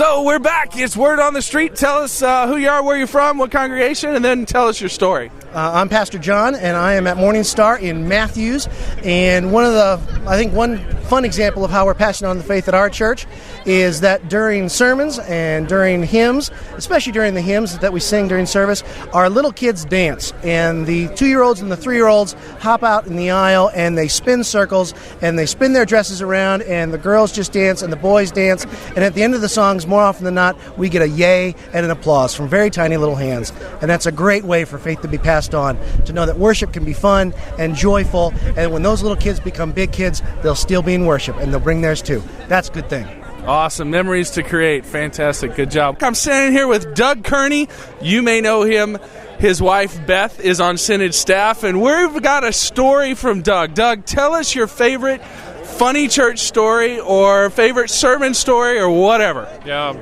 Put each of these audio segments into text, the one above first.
So we're back. It's Word on the Street. Tell us who you are, where you're from, what congregation, and then tell us your story. I'm Pastor John, and I am at Morning Star in Matthews. And one fun example of how we're passing on the faith at our church is that during sermons and during hymns, especially during the hymns that we sing during service, our little kids dance. And the 2-year-olds and the 3-year-olds hop out in the aisle, and they spin circles, and they spin their dresses around, and the girls just dance, and the boys dance. And at the end of the songs, more often than not, we get a yay and an applause from very tiny little hands. And that's a great way for faith to be passed on, to know that worship can be fun and joyful, and when those little kids become big kids, they'll still be in worship, and they'll bring theirs too. That's a good thing. Awesome. Memories to create. Fantastic. Good job. I'm standing here with Doug Kearney. You may know him. His wife, Beth, is on Synod staff, and we've got a story from Doug. Doug, tell us your favorite funny church story or favorite sermon story or whatever. Yeah.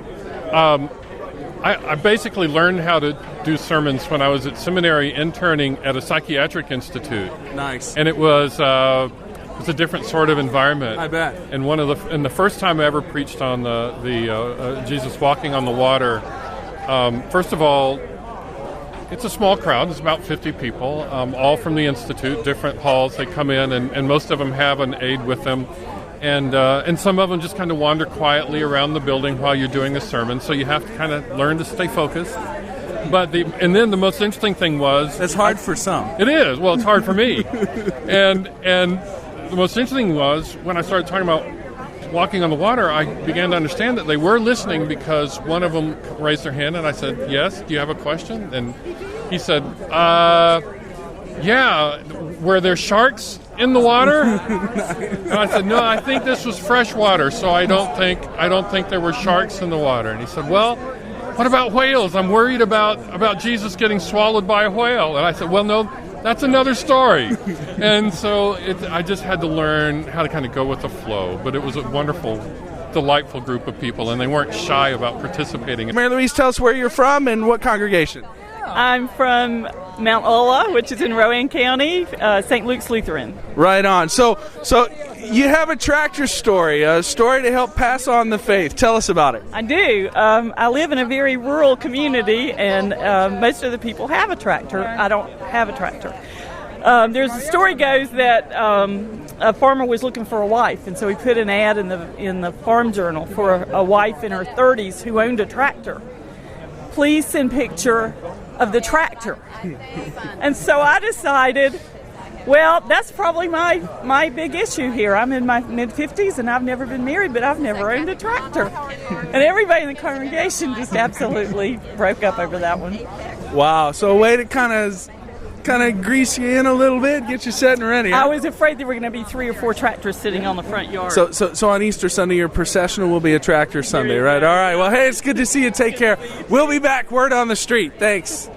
I basically learned how to do sermons when I was at seminary interning at a psychiatric institute. Nice. And it was a different sort of environment. I bet. And the first time I ever preached on the Jesus walking on the water, first of all, it's a small crowd. It's about 50 people, all from the institute, different halls. They come in, and most of them have an aide with them. And some of them just kind of wander quietly around the building while you're doing a sermon, so you have to kind of learn to stay focused. And then the most interesting thing was... It's hard for some. It is. Well, it's hard for me. And the most interesting was when I started talking about walking on the water, I began to understand that they were listening because one of them raised their hand, and I said, "Yes, do you have a question?" And he said, "Yeah, were there sharks in the water?" And I said, "No, I think this was fresh water, so I don't think there were sharks in the water." And he said, "Well, what about whales? I'm worried about Jesus getting swallowed by a whale." And I said, "Well, no, that's another story." And so I just had to learn how to kind of go with the flow. But it was a wonderful, delightful group of people, and they weren't shy about participating. Mary Louise, tell us where you're from and what congregation. I'm from Mount Ulla, which is in Rowan County, St. Luke's Lutheran. Right on. So you have a tractor story, a story to help pass on the faith. Tell us about it. I do. I live in a very rural community, and most of the people have a tractor. I don't have a tractor. There's a story goes that a farmer was looking for a wife, and so he put an ad in the Farm Journal for a wife in her 30s who owned a tractor. Please send picture of the tractor. And so I decided, well, that's probably my big issue here. I'm in my mid-50s and I've never been married, but I've never owned a tractor. And everybody in the congregation just absolutely broke up over that one. Wow. So a way to kind of grease you in a little bit, get you set and ready. Huh? I was afraid there were going to be 3 or 4 tractors sitting on the front yard. So on Easter Sunday, your processional will be a tractor Sunday, right? All right. Well, hey, it's good to see you. Take care. We'll be back. Word on the Street. Thanks.